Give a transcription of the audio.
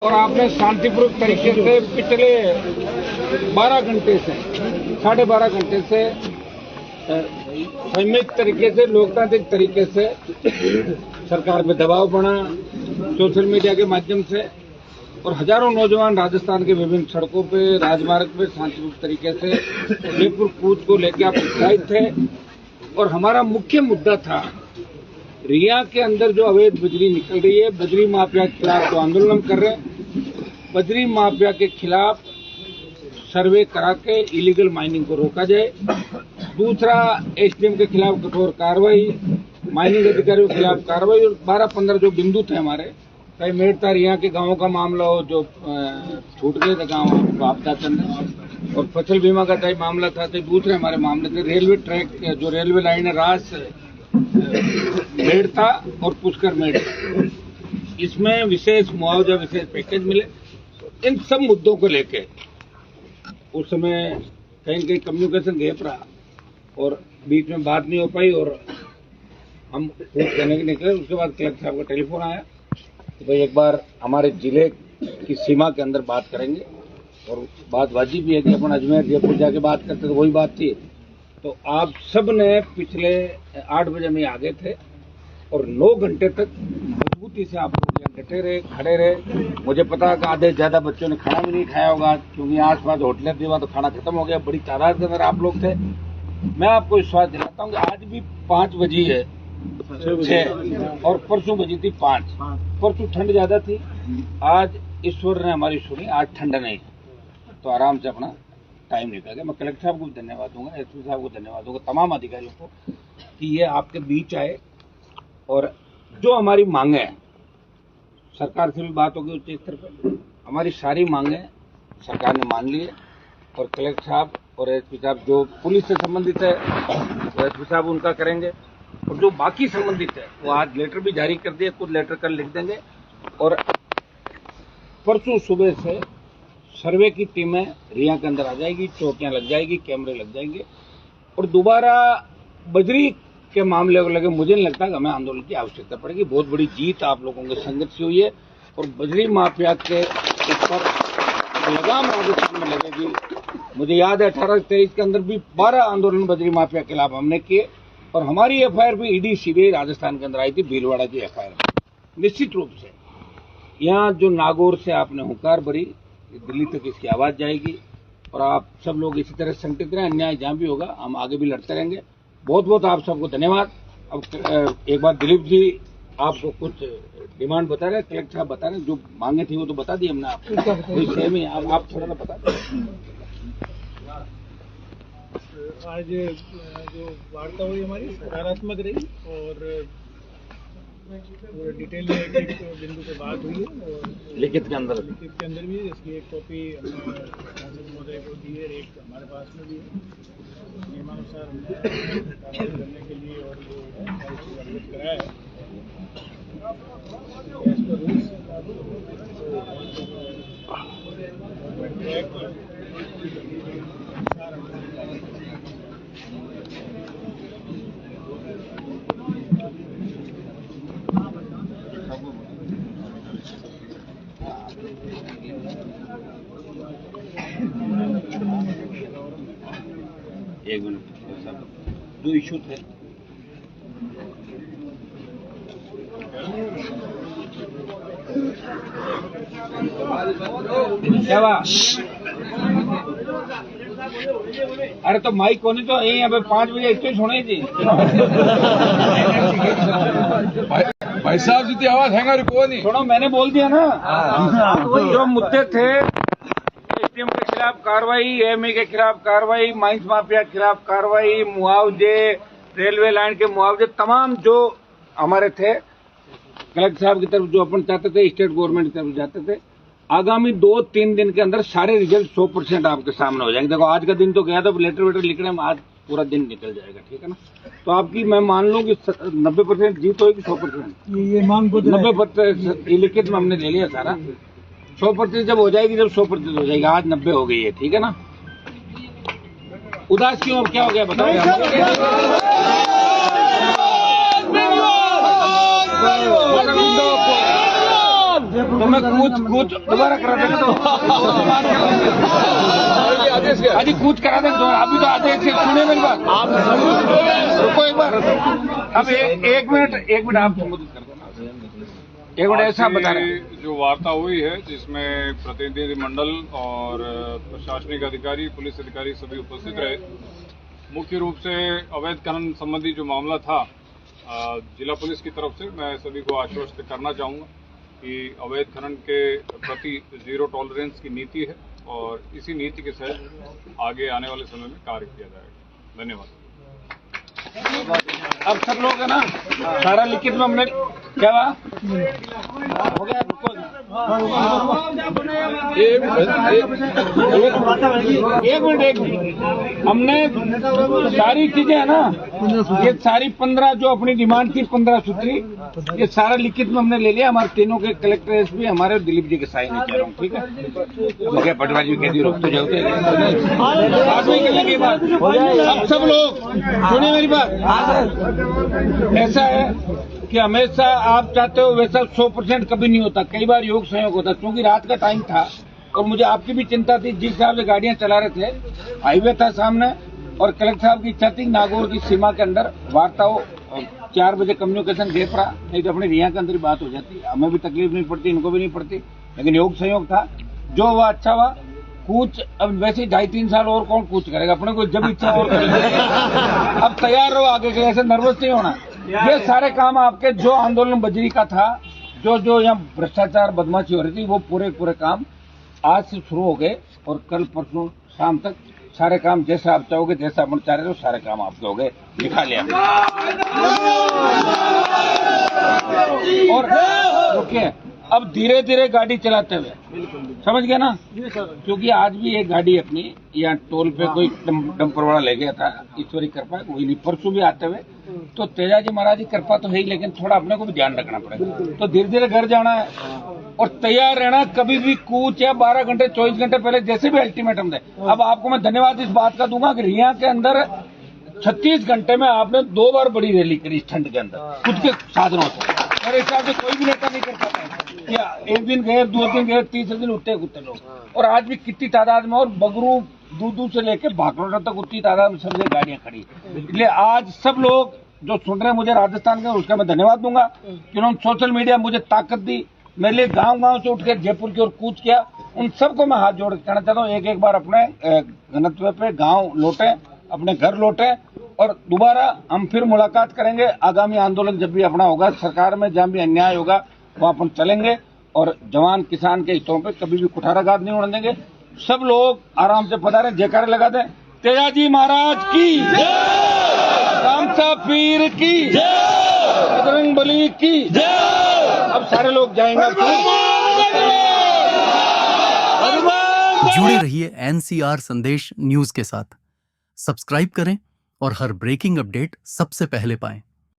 और आपने शांतिपूर्वक तरीके से पिछले 12 घंटे से 12.5 घंटे से संयमित तरीके से लोकतांत्रिक तरीके से सरकार पे दबाव बना सोशल मीडिया के माध्यम से और हजारों नौजवान राजस्थान के विभिन्न सड़कों पे राजमार्ग पे शांतिपूर्वक तरीके से उदयपुर कूच को लेकर आप उत्साहित थे। और हमारा मुख्य मुद्दा था रिया के अंदर जो अवैध बजरी निकल रही है, बजरी माफिया के खिलाफ जो आंदोलन हम कर रहे हैं, बजरी माफिया के खिलाफ सर्वे करा के इलीगल माइनिंग को रोका जाए। दूसरा, एसडीएम के खिलाफ कठोर कार्रवाई, माइनिंग अधिकारियों के खिलाफ कार्रवाई। और 12-15 जो बिंदु थे हमारे, कई मेड़ता रिया के गांवों का मामला हो जो छूट गए थे गाँव आपदा चंद, और फसल बीमा का चाहे मामला था, तो दूसरे हमारे मामले थे रेलवे ट्रैक जो रेलवे लाइन है रास मेड़ता और पुष्कर मेड़ता, इसमें विशेष मुआवजा विशेष पैकेज मिले। इन सब मुद्दों को लेके उस समय कहीं कहीं कम्युनिकेशन गैप रहा और बीच में बात नहीं हो पाई और हम कुछ कहने के निकले। उसके बाद कलेक्टर साहब का टेलीफोन आया कि भाई एक बार हमारे जिले की सीमा के अंदर बात करेंगे, और बात वाजिब भी है कि अपन अजमेर जयपुर जाके बात करते तो वही बात थी। तो आप सब ने पिछले 8 बजे में आ गए थे और 9 घंटे तक मजबूती से आप लोग डटे रहे, खड़े रहे। मुझे पता कि आधे ज्यादा बच्चों ने खाना भी नहीं खाया होगा क्योंकि आसपास होटलें थी, वहाँ तो खाना खत्म हो गया। बड़ी तादाद के अंदर आप लोग थे। मैं आपको विश्वास दिलाता हूँ कि आज भी 5 बजी है 6 और परसों बजी थी 5। परसों ठंड ज्यादा थी, आज ईश्वर ने हमारी सुनी, आज ठंड नहीं है, तो आराम से अपना टाइम निकल गया। मैं कलेक्टर साहब को भी धन्यवाद दूंगा, एसपी साहब को धन्यवाद दूंगा, तमाम अधिकारियों को कि ये आपके बीच आए और जो हमारी मांगे हैं, सरकार से भी बात होगी उच्च स्तर पर, हमारी सारी मांगे सरकार ने मान ली है। और कलेक्टर साहब और एसपी साहब जो पुलिस से संबंधित है तो एसपी साहब उनका करेंगे, और जो बाकी संबंधित है वो आज लेटर भी जारी कर दिए, कुछ लेटर कल लिख देंगे। और परसों सुबह से सर्वे की टीमें रिया के अंदर आ जाएगी, चौकियां लग जाएगी, कैमरे लग जाएंगे। और दोबारा बजरी के मामले को लेकर मुझे नहीं लगता कि हमें आंदोलन की आवश्यकता पड़ेगी। बहुत बड़ी जीत आप लोगों के संघर्ष से हुई है और बजरी माफिया के ऊपर लगाम राजस्थान में लगेगी। मुझे याद है 18-23 के अंदर भी 12 आंदोलन बजरी माफिया के खिलाफ हमने किए और हमारी एफआईआर भी ईडी सीबीआई राजस्थान के अंदर आई थी, भीलवाड़ा की एफआईआर। निश्चित रूप से यहाँ जो नागौर से आपने हुंकार भरी, दिल्ली तक इसकी आवाज जाएगी और आप सब लोग इसी तरह संगठित रहें। अन्याय जहां भी होगा हम आगे भी लड़ते रहेंगे। बहुत बहुत आप सबको धन्यवाद। अब एक बार दिलीप जी आपको कुछ डिमांड बता रहे, कलेक्टर साहब बता रहे, जो मांगे थी वो तो बता दी हमने आपको, सेम ही आप थोड़ा सा बता दें। आज जो वार्ता हुई हमारी सकारात्मक रही और डिटेल में एक बिंदु पे बात हुई है और लिखित के अंदर भी है, जिसकी एक कॉपी सांसद महोदय को दी है, एक हमारे पास में भी है। नियमानुसार हमने कार्रवाई करने के लिए और जो अवगत कराया है एज पर रूल्स एक मिनट, जो इशू थे अरे तो माइक कोनी तो यही अब 5 बजे इतने सुने थी भाई साहब जी आवाज है को नहीं सुनो, मैंने बोल दिया ना। जो मुद्दे थे, एसडीएम के खिलाफ कार्रवाई, एएमए के खिलाफ कार्रवाई, माइंस माफिया के खिलाफ कार्रवाई, मुआवजे, रेलवे लाइन के मुआवजे, तमाम जो हमारे थे कलेक्टर साहब की तरफ जो अपन चाहते थे, स्टेट गवर्नमेंट की तरफ जाते थे, आगामी 2-3 दिन के अंदर सारे रिजल्ट 100% आपके सामने हो जाएंगे। देखो आज का दिन तो गया था, लेटर वेटर लिखने में आज पूरा दिन निकल जाएगा, ठीक है ना। तो आपकी मैं मान लूं कि 90% जीत होगी, 100% ये मांग 90% लिखित में हमने ले लिया सारा। 100% जब हो जाएगी, जब 100% हो जाएगी। आज 90 हो गई है, ठीक है ना। उदास क्यों, अब क्या हो गया बताओ। तो मैं कूच दोबारा करा देंगे तो अजी कूच करा देंगे तो अभी तो आदेश से सुने मेरी बात आप रुको एक बार अब एक मिनट आप संबोधित कर दो एक मिनट ऐसा बता रहे हैं जो वार्ता हुई है जिसमें प्रतिनिधि मंडल और प्रशासनिक अधिकारी पुलिस अधिकारी सभी उपस्थित रहे। मुख्य रूप से अवैध खनन संबंधी जो मामला था जिला पुलिस की तरफ से मैं सभी को आश्वस्त करना चाहूँगा कि अवैध खनन के प्रति जीरो टॉलरेंस की नीति है और इसी नीति के तहत आगे आने वाले समय में कार्य किया जाएगा। धन्यवाद। अब सब लोग है ना सारा लिखित में हमने क्या हो गया एक मिनट हमने सारी चीजें है ना ये सारी 15 जो अपनी डिमांड थी 15 सूत्री ये सारा लिखित में हमने ले लिया। हमारे तीनों के कलेक्टर एसपी हमारे दिलीप जी के साइन नहीं कह रहा हूँ ठीक है मुझे पटवारी जी कह दी रोक तो जाते अब सब लोग सुनिए मेरी बात ऐसा है कि हमेशा आप चाहते हो वैसा 100% कभी नहीं होता। कई बार योग संयोग होता क्योंकि रात का टाइम था और मुझे आपकी भी चिंता थी। जिस हिसाब से गाड़ियां चला रहे थे हाईवे था सामने और कलेक्टर साहब की इच्छा थी नागौर की सीमा के अंदर वार्ता हो 4 बजे कम्युनिकेशन गैप रहा नहीं तो अपने रिया के अंदर ही बात हो जाती। हमें भी तकलीफ नहीं पड़ती इनको भी नहीं पड़ती लेकिन योग संयोग था जो हुआ अच्छा हुआ। कूच अब वैसे 2.5-3 साल और कौन कूच करेगा अपने को जब इच्छा और अब तैयार रहो आगे के लिए ऐसे नर्वस नहीं होना। ये सारे काम आपके जो आंदोलन बजरी का था जो यहाँ भ्रष्टाचार बदमाशी हो रही थी वो पूरे काम आज से शुरू हो गए और कल परसों शाम तक सारे काम जैसा आप चाहोगे जैसा अपन चाह रहे हो सारे काम आपके हो गए लिखा लिया। और रुकिए अब धीरे धीरे गाड़ी चलाते हुए समझ गए ना क्योंकि आज भी एक गाड़ी अपनी यहाँ टोल पे कोई डंपर वाला ले गया था ईश्वरी कृपा वही नहीं परसों भी आते हुए तो तेजाजी महाराज की कृपा तो है ही लेकिन थोड़ा अपने को भी ध्यान रखना पड़ेगा। तो धीरे धीरे घर जाना है और तैयार रहना कभी भी कूच या 12 घंटे 24 घंटे पहले जैसे भी अल्टीमेटम दे। अब आपको मैं धन्यवाद इस बात का दूंगा कि रिया के अंदर 36 घंटे में आपने 2 बार बड़ी रैली करी इस ठंड के अंदर खुद के साधनों से। मेरे हिसाब से कोई भी नेता नहीं कर पाता क्या एक दिन गए 2 दिन गए तीसरे दिन उठते कुत्ते लोग और आज भी कितनी तादाद में और बगरू दूध से लेके भाखरोटा तक उतनी तादाद में सब गाड़ियां खड़ी। इसलिए आज सब लोग जो सुन रहे हैं मुझे राजस्थान के उसका मैं धन्यवाद दूंगा कि उन्होंने सोशल मीडिया मुझे ताकत दी मेरे लिए गांव से उठ के जयपुर की ओर कूच किया। उन सबको मैं हाथ जोड़ कहना चाहता हूँ एक बार अपने घनत्व पे गाँव लौटे अपने घर लौटे और दोबारा हम फिर मुलाकात करेंगे। आगामी आंदोलन जब भी अपना होगा सरकार में जहाँ भी अन्याय होगा वहाँ अपन चलेंगे और जवान किसान के हितों पे कभी भी कुठाराघात नहीं होने देंगे। सब लोग आराम से पधारें जयकारे लगा दें। तेजाजी महाराज की रामसा पीर की बजरंग बली की अब सारे लोग जाएंगे। जुड़े रहिए NCR संदेश न्यूज के साथ। सब्सक्राइब करें और हर ब्रेकिंग अपडेट सबसे पहले पाएं।